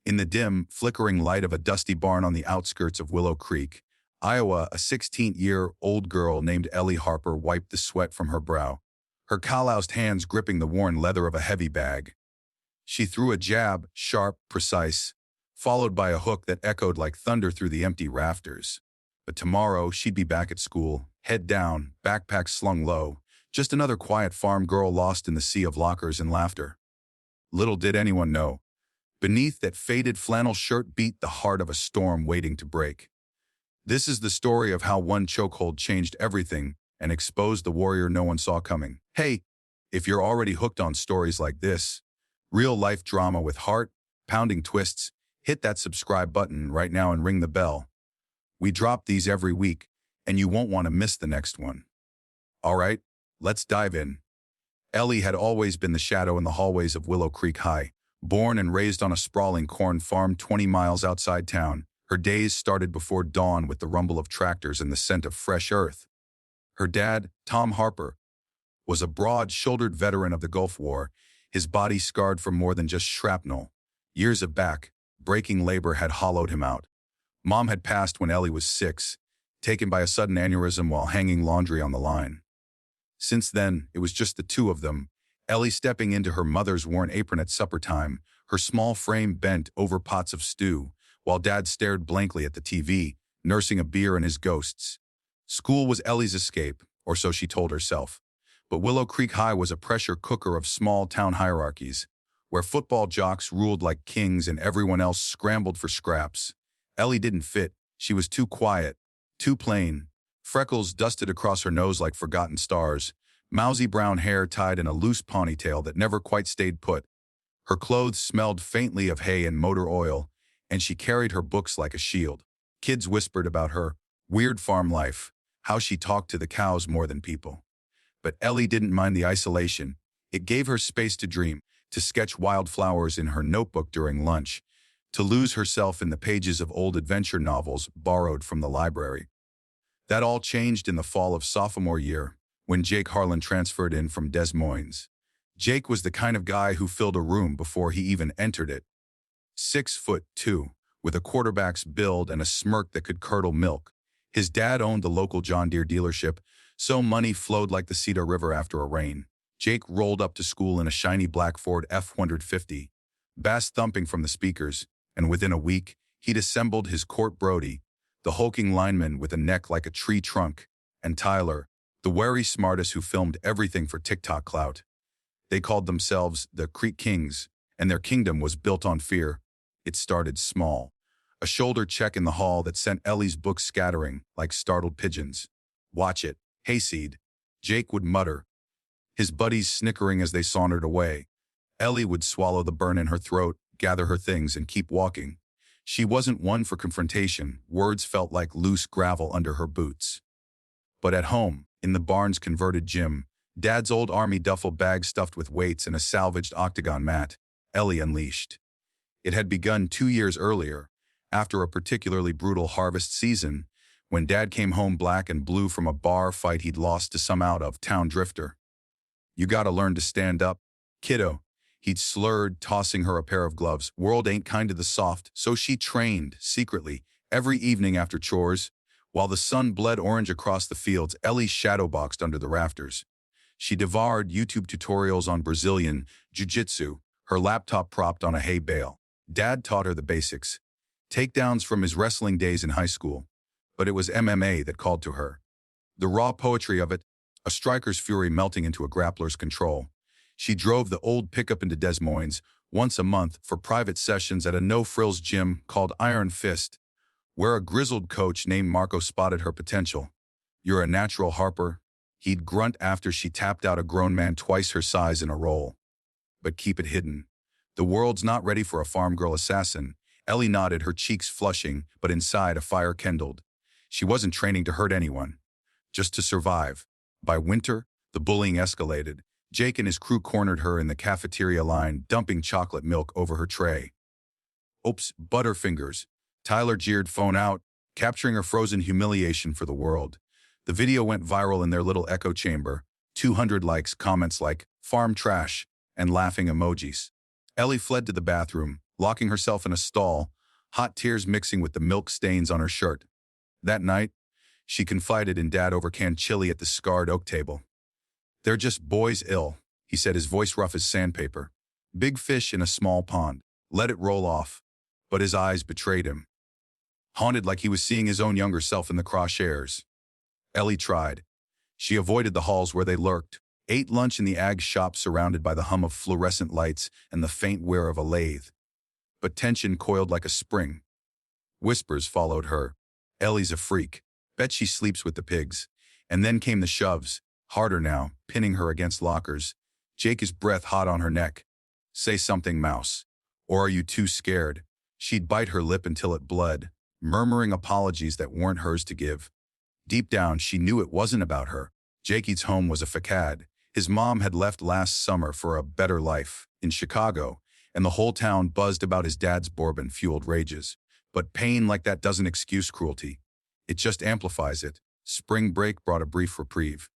In the dim, flickering light of a dusty barn on the outskirts of Willow Creek, Iowa, a 16-year-old girl named Ellie Harper wiped the sweat from her brow, her calloused hands gripping the worn leather of a heavy bag. She threw a jab, sharp, precise, followed by a hook that echoed like thunder through the empty rafters. But tomorrow, she'd be back at school, head down, backpack slung low, just another quiet farm girl lost in the sea of lockers and laughter. Little did anyone know, beneath that faded flannel shirt beat the heart of a storm waiting to break. This is the story of how one chokehold changed everything and exposed the warrior no one saw coming. Hey, if you're already hooked on stories like this, real-life drama with heart-pounding twists, hit that subscribe button right now and ring the bell. We drop these every week, and you won't want to miss the next one. All right, let's dive in. Ellie had always been the shadow in the hallways of Willow Creek High. Born and raised on a sprawling corn farm 20 miles outside town, her days started before dawn with the rumble of tractors and the scent of fresh earth. Her dad, Tom Harper, was a broad-shouldered veteran of the Gulf War, his body scarred from more than just shrapnel. Years of breaking labor had hollowed him out. Mom had passed when Ellie was 6, taken by a sudden aneurysm while hanging laundry on the line. Since then, it was just the two of them, Ellie stepping into her mother's worn apron at supper time, her small frame bent over pots of stew, while Dad stared blankly at the TV, nursing a beer and his ghosts. School was Ellie's escape, or so she told herself. But Willow Creek High was a pressure cooker of small-town hierarchies, where football jocks ruled like kings and everyone else scrambled for scraps. Ellie didn't fit. She was too quiet, too plain. Freckles dusted across her nose like forgotten stars, mousy brown hair tied in a loose ponytail that never quite stayed put. Her clothes smelled faintly of hay and motor oil, and she carried her books like a shield. Kids whispered about her weird farm life, how she talked to the cows more than people. But Ellie didn't mind the isolation. It gave her space to dream, to sketch wildflowers in her notebook during lunch, to lose herself in the pages of old adventure novels borrowed from the library. That all changed in the fall of sophomore year, when Jake Harlan transferred in from Des Moines. Jake was the kind of guy who filled a room before he even entered it. 6'2", with a quarterback's build and a smirk that could curdle milk. His dad owned the local John Deere dealership, so money flowed like the Cedar River after a rain. Jake rolled up to school in a shiny black Ford F-150, bass thumping from the speakers, and within a week, he'd assembled his Court Brody, the hulking lineman with a neck like a tree trunk, and Tyler, the wary smartest who filmed everything for TikTok clout. They called themselves the Creek Kings, and their kingdom was built on fear. It started small. A shoulder check in the hall that sent Ellie's books scattering like startled pigeons. "Watch it, hayseed," Jake would mutter, his buddies snickering as they sauntered away. Ellie would swallow the burn in her throat, gather her things, and keep walking. She wasn't one for confrontation. Words felt like loose gravel under her boots. But at home, in the barn's converted gym, Dad's old army duffel bag stuffed with weights and a salvaged octagon mat, Ellie unleashed. It had begun 2 years earlier, after a particularly brutal harvest season, when Dad came home black and blue from a bar fight he'd lost to some out-of-town drifter. "You gotta learn to stand up, kiddo," he'd slurred, tossing her a pair of gloves. "World ain't kind to the soft." So she trained, secretly, every evening after chores. While the sun bled orange across the fields, Ellie shadowboxed under the rafters. She devoured YouTube tutorials on Brazilian jiu-jitsu, her laptop propped on a hay bale. Dad taught her the basics, takedowns from his wrestling days in high school. But it was MMA that called to her. The raw poetry of it, a striker's fury melting into a grappler's control. She drove the old pickup into Des Moines once a month for private sessions at a no-frills gym called Iron Fist, where a grizzled coach named Marco spotted her potential. "You're a natural, Harper," he'd grunt after she tapped out a grown man twice her size in a roll. "But keep it hidden. The world's not ready for a farm girl assassin." Ellie nodded, her cheeks flushing, but inside a fire kindled. She wasn't training to hurt anyone, just to survive. By winter, the bullying escalated. Jake and his crew cornered her in the cafeteria line, dumping chocolate milk over her tray. "Oops, Butterfingers," Tyler jeered, phone out, capturing her frozen humiliation for the world. The video went viral in their little echo chamber, 200 likes, comments like "farm trash," and laughing emojis. Ellie fled to the bathroom, locking herself in a stall, hot tears mixing with the milk stains on her shirt. That night, she confided in Dad over canned chili at the scarred oak table. "They're just boys ill," he said, his voice rough as sandpaper. "Big fish in a small pond. Let it roll off." But his eyes betrayed him. Haunted like he was seeing his own younger self in the crosshairs. Ellie tried. She avoided the halls where they lurked, ate lunch in the ag shop surrounded by the hum of fluorescent lights and the faint whir of a lathe. But tension coiled like a spring. Whispers followed her. "Ellie's a freak. Bet she sleeps with the pigs." And then came the shoves, harder now, pinning her against lockers. Jake, his breath hot on her neck. "Say something, Mouse. Or are you too scared?" She'd bite her lip until it bled, murmuring apologies that weren't hers to give. Deep down, she knew it wasn't about her. Jakey's home was a facade. His mom had left last summer for a better life in Chicago, and the whole town buzzed about his dad's bourbon-fueled rages. But pain like that doesn't excuse cruelty. It just amplifies it. Spring break brought a brief reprieve.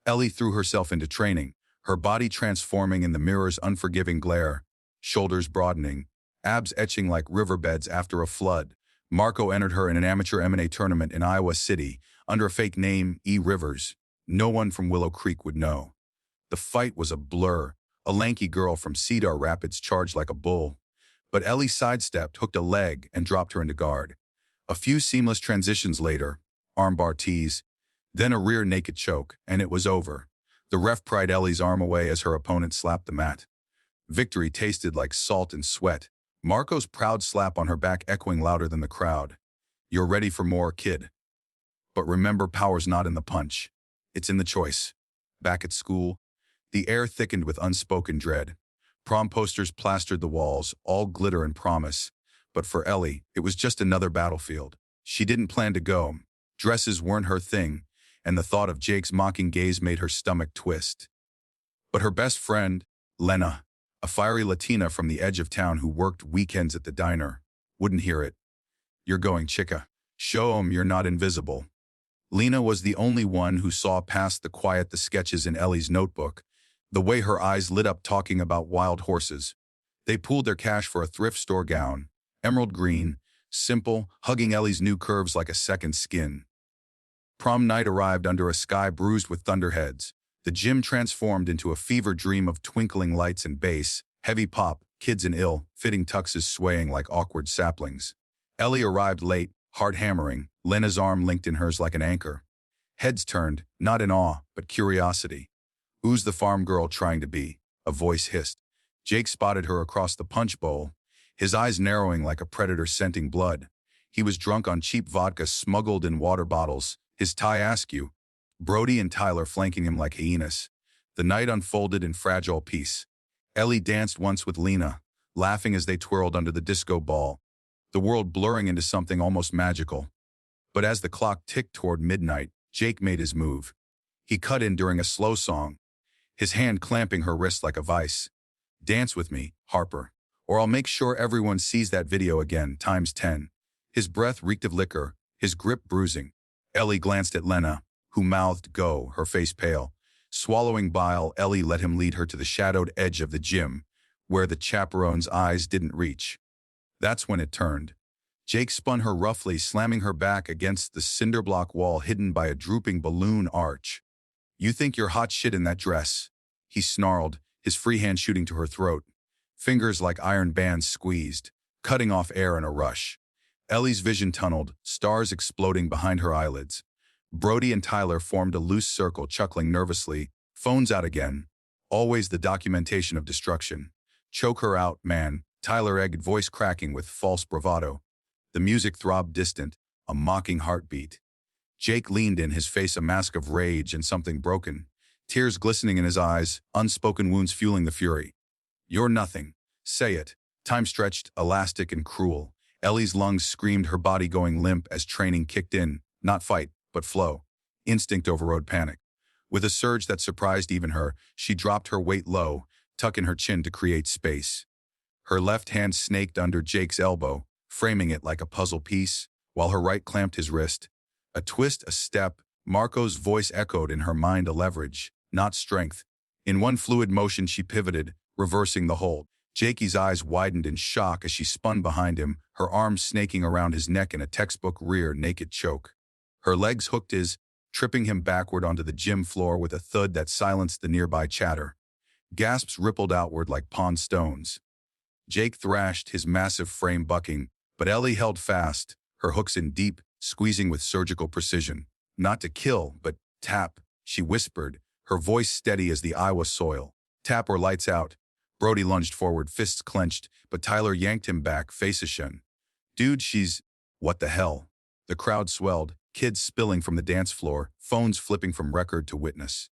Ellie threw herself into training, her body transforming in the mirror's unforgiving glare, shoulders broadening, abs etching like riverbeds after a flood. Marco entered her in an amateur MMA tournament in Iowa City under a fake name, E. Rivers. No one from Willow Creek would know. The fight was a blur. A lanky girl from Cedar Rapids charged like a bull. But Ellie sidestepped, hooked a leg, and dropped her into guard. A few seamless transitions later, armbar tees, then a rear naked choke, and it was over. The ref pried Ellie's arm away as her opponent slapped the mat. Victory tasted like salt and sweat. Marco's proud slap on her back echoing louder than the crowd. "You're ready for more, kid. But remember, power's not in the punch. It's in the choice." Back at school, the air thickened with unspoken dread. Prom posters plastered the walls, all glitter and promise. But for Ellie, it was just another battlefield. She didn't plan to go. Dresses weren't her thing, and the thought of Jake's mocking gaze made her stomach twist. But her best friend, Lena, a fiery Latina from the edge of town who worked weekends at the diner, wouldn't hear it. "You're going, chica. Show 'em you're not invisible." Lena was the only one who saw past the sketches in Ellie's notebook, the way her eyes lit up talking about wild horses. They pooled their cash for a thrift store gown, emerald green, simple, hugging Ellie's new curves like a second skin. Prom night arrived under a sky bruised with thunderheads. The gym transformed into a fever dream of twinkling lights and bass, heavy pop, kids in ill-fitting tuxes swaying like awkward saplings. Ellie arrived late, heart hammering, Lena's arm linked in hers like an anchor. Heads turned, not in awe, but curiosity. "Who's the farm girl trying to be?" a voice hissed. Jake spotted her across the punch bowl, his eyes narrowing like a predator scenting blood. He was drunk on cheap vodka smuggled in water bottles, his tie askew, Brody and Tyler flanking him like hyenas. The night unfolded in fragile peace. Ellie danced once with Lena, laughing as they twirled under the disco ball, the world blurring into something almost magical. But as the clock ticked toward midnight, Jake made his move. He cut in during a slow song, his hand clamping her wrist like a vice. "Dance with me, Harper, or I'll make sure everyone sees that video again, times 10. His breath reeked of liquor, his grip bruising. Ellie glanced at Lena, who mouthed go, her face pale. Swallowing bile, Ellie let him lead her to the shadowed edge of the gym, where the chaperone's eyes didn't reach. That's when it turned. Jake spun her roughly, slamming her back against the cinder block wall hidden by a drooping balloon arch. "You think you're hot shit in that dress," he snarled, his free hand shooting to her throat. Fingers like iron bands squeezed, cutting off air in a rush. Ellie's vision tunneled, stars exploding behind her eyelids. Brody and Tyler formed a loose circle, chuckling nervously, phones out again. Always the documentation of destruction. "Choke her out, man," Tyler egged, voice cracking with false bravado. The music throbbed distant, a mocking heartbeat. Jake leaned in, his face a mask of rage and something broken, tears glistening in his eyes, unspoken wounds fueling the fury. "You're nothing. Say it." Time stretched, elastic and cruel. Ellie's lungs screamed, her body going limp as training kicked in, not fight, but flow. Instinct overrode panic. With a surge that surprised even her, she dropped her weight low, tucking her chin to create space. Her left hand snaked under Jake's elbow, framing it like a puzzle piece, while her right clamped his wrist. A twist, a step, Marco's voice echoed in her mind, a leverage, not strength. In one fluid motion she pivoted, reversing the hold. Jakey's eyes widened in shock as she spun behind him, her arms snaking around his neck in a textbook rear naked choke. Her legs hooked his, tripping him backward onto the gym floor with a thud that silenced the nearby chatter. Gasps rippled outward like pond stones. Jake thrashed, his massive frame bucking, but Ellie held fast, her hooks in deep, squeezing with surgical precision. Not to kill, but tap, she whispered, her voice steady as the Iowa soil. Tap or lights out. Brody lunged forward, fists clenched, but Tyler yanked him back, face ashen. Dude, she's... What the hell? The crowd swelled, kids spilling from the dance floor, phones flipping from record to witness.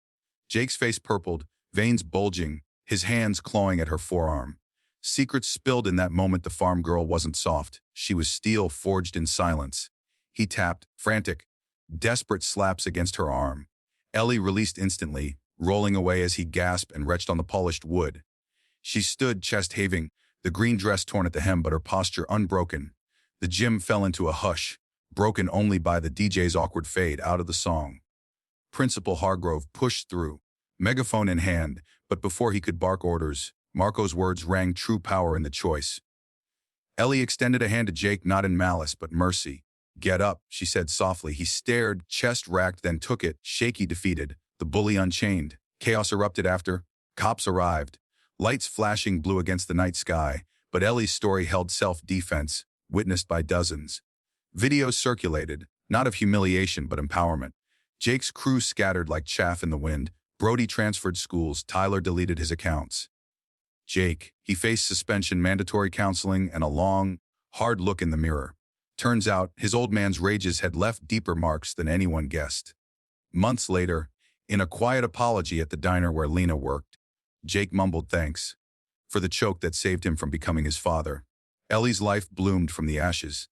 Jake's face purpled, veins bulging, his hands clawing at her forearm. Secrets spilled in that moment. The farm girl wasn't soft. She was steel forged in silence. He tapped, frantic, desperate slaps against her arm. Ellie released instantly, rolling away as he gasped and retched on the polished wood. She stood, chest heaving, the green dress torn at the hem but her posture unbroken. The gym fell into a hush, broken only by the DJ's awkward fade out of the song. Principal Hargrove pushed through, megaphone in hand, but before he could bark orders, Marco's words rang true power in the choice. Ellie extended a hand to Jake, not in malice but mercy. Get up, she said softly. He stared, chest racked, then took it, shaky, defeated. The bully unchained. Chaos erupted after. Cops arrived. Lights flashing blue against the night sky, but Ellie's story held self-defense, witnessed by dozens. Videos circulated, not of humiliation but empowerment. Jake's crew scattered like chaff in the wind. Brody transferred schools. Tyler deleted his accounts. Jake, he faced suspension, mandatory counseling, and a long, hard look in the mirror. Turns out, his old man's rages had left deeper marks than anyone guessed. Months later, in a quiet apology at the diner where Lena worked, Jake mumbled thanks for the choke that saved him from becoming his father. Ellie's life bloomed from the ashes.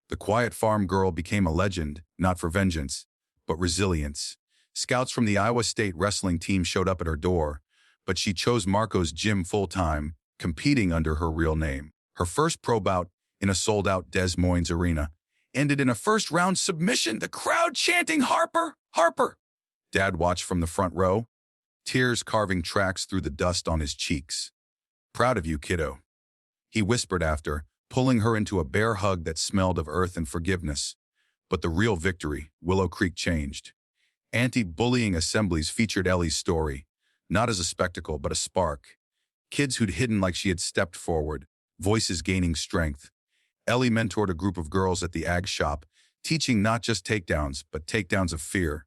The quiet farm girl became a legend, not for vengeance, but resilience. Scouts from the Iowa State wrestling team showed up at her door, but she chose Marco's gym full-time, competing under her real name. Her first pro bout, in a sold-out Des Moines arena, ended in a first-round submission, the crowd chanting, "Harper! Harper!" Dad watched from the front row, tears carving tracks through the dust on his cheeks. "Proud of you, kiddo," he whispered after, pulling her into a bear hug that smelled of earth and forgiveness. But the real victory, Willow Creek, changed. Anti-bullying assemblies featured Ellie's story, not as a spectacle but a spark. Kids who'd hidden like she had stepped forward, voices gaining strength. Ellie mentored a group of girls at the ag shop, teaching not just takedowns, but takedowns of fear.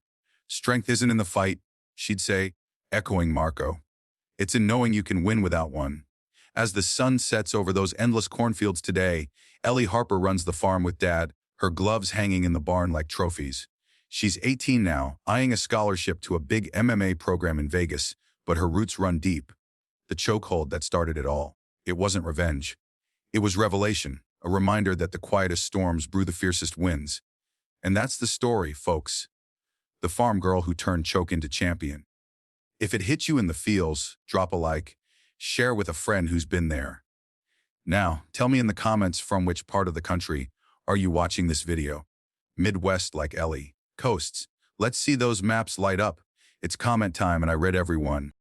"Strength isn't in the fight," she'd say, echoing Marco. "It's in knowing you can win without one." As the sun sets over those endless cornfields today, Ellie Harper runs the farm with Dad, her gloves hanging in the barn like trophies. She's 18 now, eyeing a scholarship to a big MMA program in Vegas, but her roots run deep. The chokehold that started it all. It wasn't revenge. It was revelation, a reminder that the quietest storms brew the fiercest winds. And that's the story, folks. The farm girl who turned choke into champion. If it hit you in the feels, drop a like, share with a friend who's been there. Now, tell me in the comments from which part of the country are you watching this video? Midwest like Ellie, coasts. Let's see those maps light up. It's comment time and I read everyone.